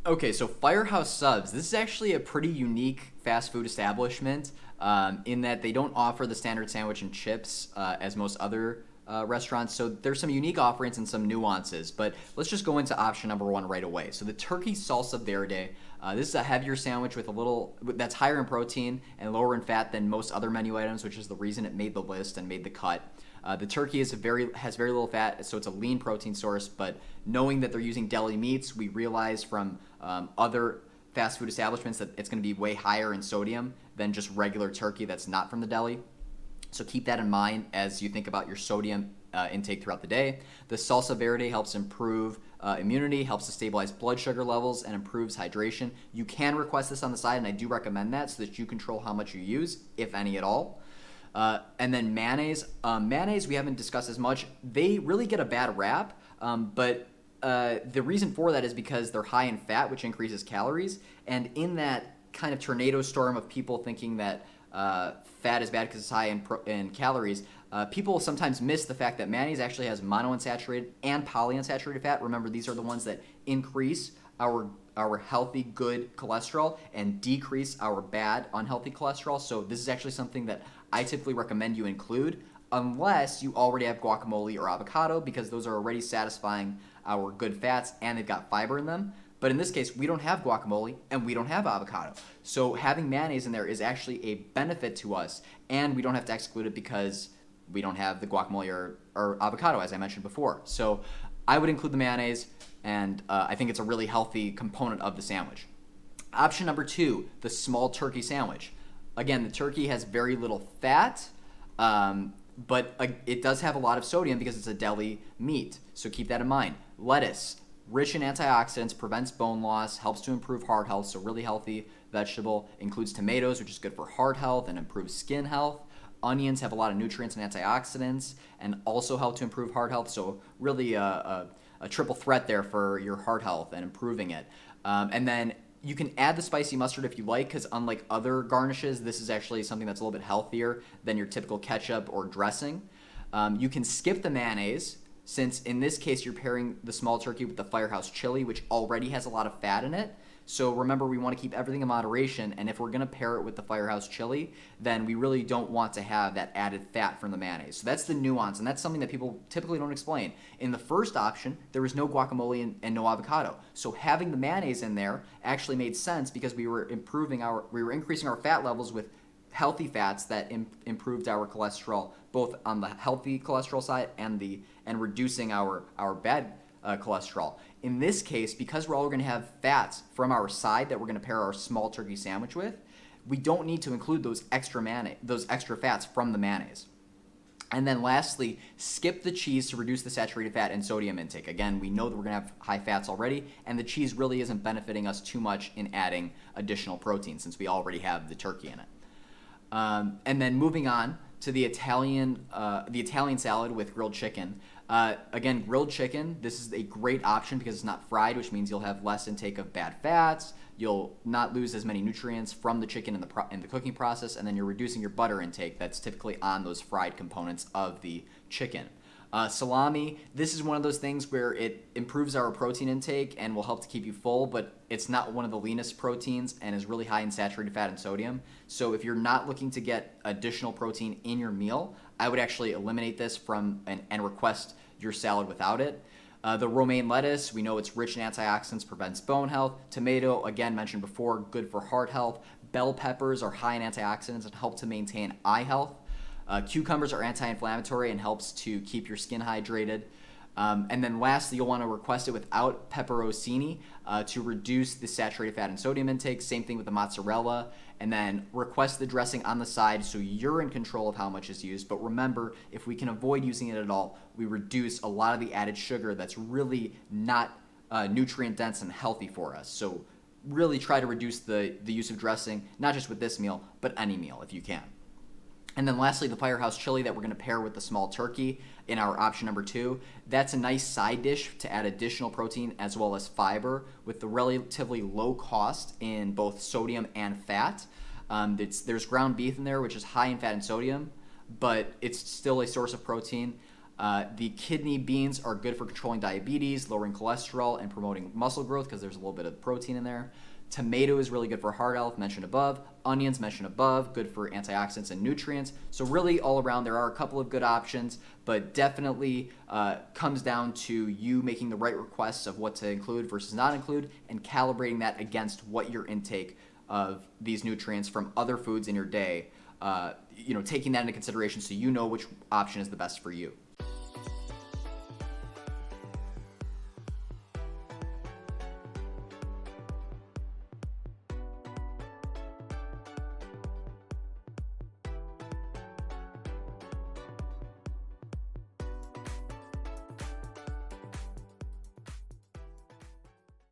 Okay, so Firehouse Subs, this is actually a pretty unique fast food establishment in that they don't offer the standard sandwich and chips as most other restaurants. So there's some unique offerings and some nuances. But let's just go into option number one right away. So the turkey salsa verde. This is a heavier sandwich with a little that's higher in protein and lower in fat than most other menu items, which is the reason it made the list and made the cut. The turkey has very little fat, so it's a lean protein source. But knowing that they're using deli meats, we realize from other fast food establishments that it's going to be way higher in sodium than just regular turkey that's not from the deli. So keep that in mind as you think about your sodium intake throughout the day. The salsa verde helps improve immunity, helps to stabilize blood sugar levels, and improves hydration. You can request this on the side, and I do recommend that so that you control how much you use, if any at all. And then mayonnaise. Mayonnaise we haven't discussed as much. They really get a bad rap, but the reason for that is because they're high in fat, which increases calories. And in that kind of tornado storm of people thinking that fat is bad because it's high in calories, people sometimes miss the fact that mayonnaise actually has monounsaturated and polyunsaturated fat. Remember, these are the ones that increase our healthy, good cholesterol and decrease our bad, unhealthy cholesterol. So this is actually something that I typically recommend you include unless you already have guacamole or avocado, because those are already satisfying our good fats and they've got fiber in them. But in this case, we don't have guacamole and we don't have avocado. So having mayonnaise in there is actually a benefit to us, and we don't have to exclude it because we don't have the guacamole or avocado, as I mentioned before. So I would include the mayonnaise, and I think it's a really healthy component of the sandwich. Option number two, the small turkey sandwich. Again, the turkey has very little fat, but it does have a lot of sodium because it's a deli meat. So keep that in mind. Lettuce, rich in antioxidants, prevents bone loss, helps to improve heart health, so really healthy vegetable. Includes tomatoes, which is good for heart health and improves skin health. Onions have a lot of nutrients and antioxidants and also help to improve heart health, so really a triple threat there for your heart health and improving it. And then you can add the spicy mustard if you like, because unlike other garnishes, this is actually something that's a little bit healthier than your typical ketchup or dressing. You can skip the mayonnaise, since in this case you're pairing the small turkey with the Firehouse Chili, which already has a lot of fat in it. So remember, we want to keep everything in moderation, and if we're going to pair it with the Firehouse Chili, then we really don't want to have that added fat from the mayonnaise. So that's the nuance, and that's something that people typically don't explain. In the first option, there was no guacamole and no avocado. So having the mayonnaise in there actually made sense because we were increasing our fat levels with healthy fats that improved our cholesterol, both on the healthy cholesterol side and reducing our bad cholesterol. In this case, because we're all going to have fats from our side that we're going to pair our small turkey sandwich with, we don't need to include those extra fats from the mayonnaise. And then lastly, skip the cheese to reduce the saturated fat and sodium intake. Again, we know that we're going to have high fats already, and the cheese really isn't benefiting us too much in adding additional protein since we already have the turkey in it. And then moving on to the Italian salad with grilled chicken. Again, grilled chicken, this is a great option because it's not fried, which means you'll have less intake of bad fats. You'll not lose as many nutrients from the chicken in the cooking process, and then you're reducing your butter intake that's typically on those fried components of the chicken. Salami, this is one of those things where it improves our protein intake and will help to keep you full, but it's not one of the leanest proteins and is really high in saturated fat and sodium. So if you're not looking to get additional protein in your meal, I would actually eliminate this and request your salad without it. The romaine lettuce, we know it's rich in antioxidants, prevents bone health. Tomato, again, mentioned before, good for heart health. Bell peppers are high in antioxidants and help to maintain eye health. Cucumbers are anti-inflammatory and helps to keep your skin hydrated. And then lastly, you'll want to request it without pepperoncini to reduce the saturated fat and sodium intake. Same thing with the mozzarella. And then request the dressing on the side so you're in control of how much is used. But remember, if we can avoid using it at all, we reduce a lot of the added sugar that's really not nutrient dense and healthy for us. So really try to reduce the use of dressing, not just with this meal, but any meal if you can. And then lastly, the Firehouse Chili that we're going to pair with the small turkey in our option number two. That's a nice side dish to add additional protein as well as fiber with the relatively low cost in both sodium and fat. There's ground beef in there, which is high in fat and sodium, but it's still a source of protein. The kidney beans are good for controlling diabetes, lowering cholesterol, and promoting muscle growth because there's a little bit of protein in there. Tomato is really good for heart health, mentioned above. Onions, mentioned above, good for antioxidants and nutrients. So really all around, there are a couple of good options, but definitely comes down to you making the right requests of what to include versus not include and calibrating that against what your intake of these nutrients from other foods in your day, taking that into consideration so you know which option is the best for you.